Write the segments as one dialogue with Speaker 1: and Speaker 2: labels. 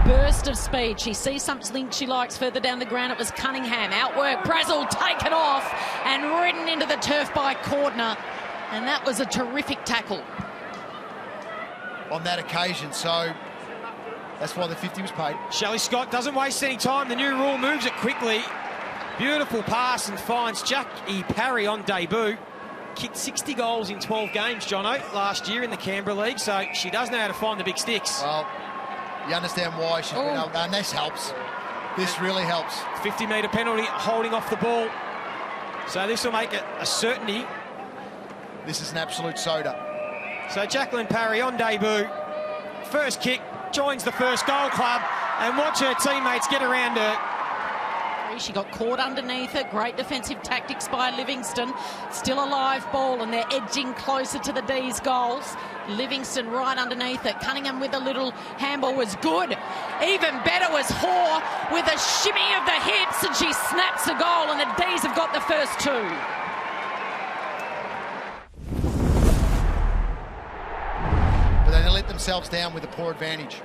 Speaker 1: burst of speed. She sees something she likes further down the ground. It was Cunningham. Outwork. Brazel taken off and ridden into the turf by Cordner. And that was a terrific tackle
Speaker 2: on that occasion. So that's why the 50 was paid.
Speaker 3: Shelley Scott doesn't waste any time. The new rule moves it quickly. Beautiful pass and finds Jackie Parry on debut. Kicked 60 goals in 12 games, Jono, last year in the Canberra League, so she does know how to find the big sticks.
Speaker 2: Well, you understand why she's been able to, and this helps. This really helps.
Speaker 3: 50-metre penalty, holding off the ball. So this will make it a certainty.
Speaker 2: This is an absolute soda.
Speaker 3: So Jacqueline Parry on debut. First kick, joins the first goal club, and watch her teammates get around her.
Speaker 1: She got caught underneath it. Great defensive tactics by Livingston. Still a live ball, and they're edging closer to the Dees goals. Livingston right underneath it. Cunningham with a little handball was good. Even better was Hoare with a shimmy of the hips, and she snaps a goal, and the Dees have got the first two.
Speaker 2: But they let themselves down with a poor advantage.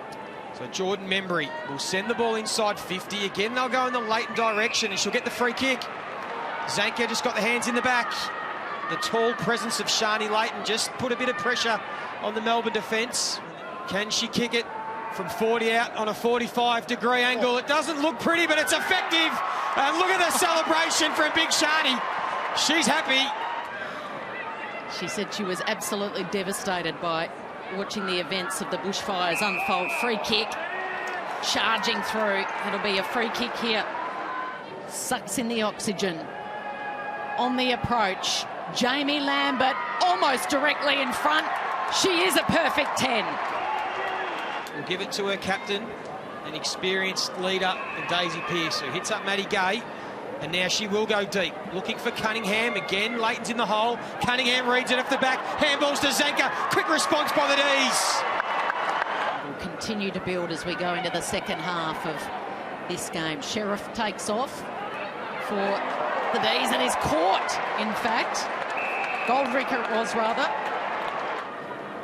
Speaker 3: So Jordan Membry will send the ball inside 50. Again, they'll go in the Leighton direction, and she'll get the free kick. Zanka just got the hands in the back. The tall presence of Shani Leighton just put a bit of pressure on the Melbourne defence. Can she kick it from 40 out on a 45-degree angle? It doesn't look pretty, but it's effective. And look at the celebration from Big Shani. She's happy.
Speaker 1: She said she was absolutely devastated by watching the events of the bushfires unfold. Free kick, charging through. It'll be a free kick here. Sucks in the oxygen. On the approach, Jamie Lambert almost directly in front. She is a perfect 10.
Speaker 3: We'll give it to her captain, an experienced leader in Daisy Pearce, who hits up Maddie Gay. And now she will go deep, looking for Cunningham. Again, Leighton's in the hole. Cunningham reads it off the back. Handballs to Zanka. Quick response by the Dees.
Speaker 1: We'll continue to build as we go into the second half of this game. Sheriff takes off for the Dees and is caught, in fact. Goldricker it was, rather.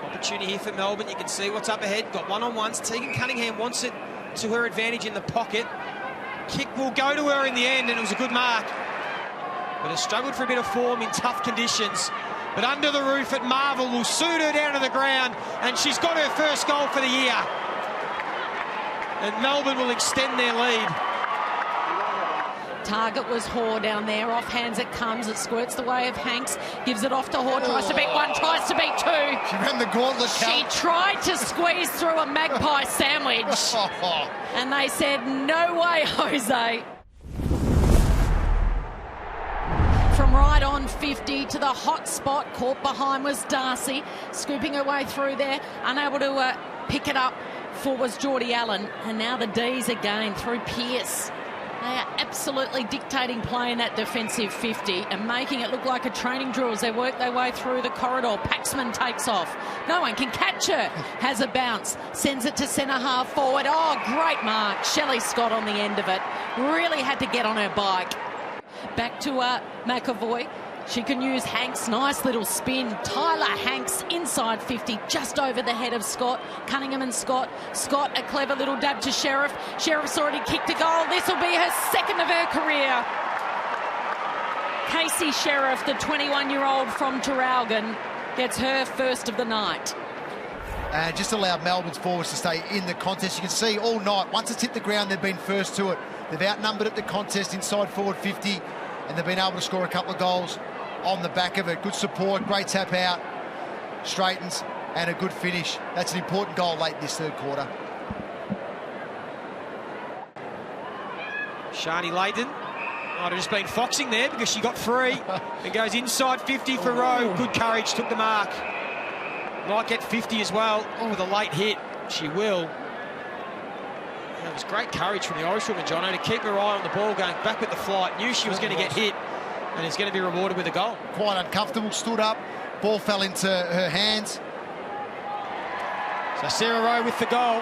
Speaker 3: Opportunity here for Melbourne. You can see what's up ahead. Got one-on-ones. Tegan Cunningham wants it to her advantage in the pocket. Kick will go to her in the end, and it was a good mark. But has struggled for a bit of form in tough conditions. But under the roof at Marvel will suit her down to the ground, and she's got her first goal for the year. And Melbourne will extend their lead.
Speaker 1: Target was Hoare down there. Off hands it comes. It squirts the way of Hanks. Gives it off to Hoare. Tries to beat one. Tries to beat two.
Speaker 2: She ran the gauntlet.
Speaker 1: She tried to squeeze through a magpie sandwich. And they said, no way, Jose. From right on 50 to the hot spot. Caught behind was Darcy. Scooping her way through there. Unable to pick it up for was Geordie Allen. And now the Dees again through Pearce. They are absolutely dictating play in that defensive 50 and making it look like a training drill as they work their way through the corridor. Paxman takes off. No one can catch her. Has a bounce. Sends it to centre half forward. Oh, great mark. Shelley Scott on the end of it. Really had to get on her bike. Back to McAvoy. She can use Hanks. Nice little spin. Tyler Hanks inside 50, just over the head of Scott. Cunningham and Scott. Scott, a clever little dab to Sheriff. Sheriff's already kicked a goal. This will be her second of her career. Casey Sheriff, the 21-year-old from Traralgon, gets her first of the night.
Speaker 2: And just allowed Melbourne's forwards to stay in the contest. You can see all night, once it's hit the ground, they've been first to it. They've outnumbered at the contest inside forward 50, and they've been able to score a couple of goals on the back of it. Good support, great tap out, straightens, and a good finish. That's an important goal late in this third quarter.
Speaker 3: Shani Leighton might have just been foxing there because she got free. It goes inside 50 for Rowe. Good courage, took the mark. Might get 50 as well with a late hit. She will. That was great courage from the Irishwoman, Jono, to keep her eye on the ball going back with the flight. Knew she was going to get hit, and is going to be rewarded with a goal.
Speaker 2: Quite uncomfortable, stood up, ball fell into her hands.
Speaker 3: So Sarah Rowe with the goal.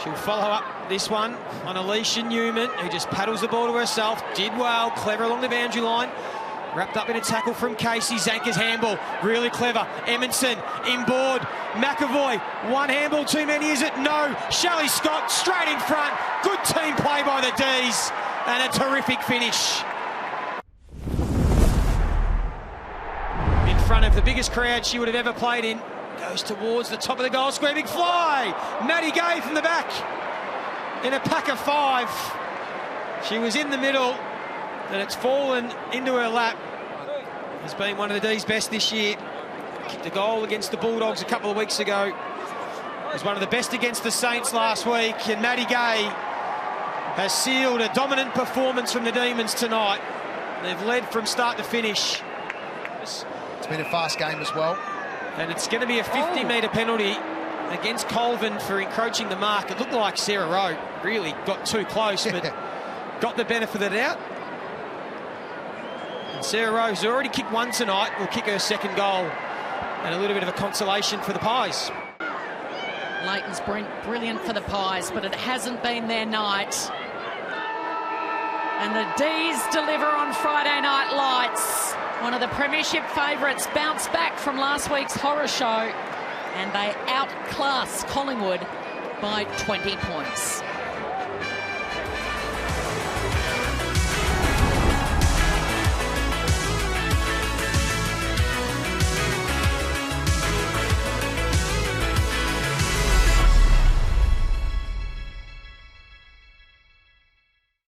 Speaker 3: She'll follow up this one on Alicia Newman, who just paddles the ball to herself. Did well, clever along the boundary line. Wrapped up in a tackle from Casey. Zanker's handball, really clever. Emerson inboard. McAvoy, one handball too many, is it? No. Shelley Scott straight in front. Good team play by the Dees, and a terrific finish. In front of the biggest crowd she would have ever played in. Goes towards the top of the goal square. Big fly. Maddie Gay from the back. In a pack of 5. She was in the middle, and it's fallen into her lap. Has been one of the D's best this year. Kicked a goal against the Bulldogs a couple of weeks ago. Was one of the best against the Saints last week. And Maddie Gay has sealed a dominant performance from the Demons tonight. They've led from start to finish.
Speaker 2: It's been a fast game as well.
Speaker 3: And it's going to be a 50-metre penalty against Colvin for encroaching the mark. It looked like Sarah Rowe really got too close, but got the benefit of the doubt. And Sarah Rowe's already kicked one tonight, will kick her second goal. And a little bit of a consolation for the Pies.
Speaker 1: Leighton's brilliant for the Pies, but it hasn't been their night. And the Dees deliver on Friday Night Lights. One of the premiership favourites bounced back from last week's horror show, and they outclass Collingwood by 20 points.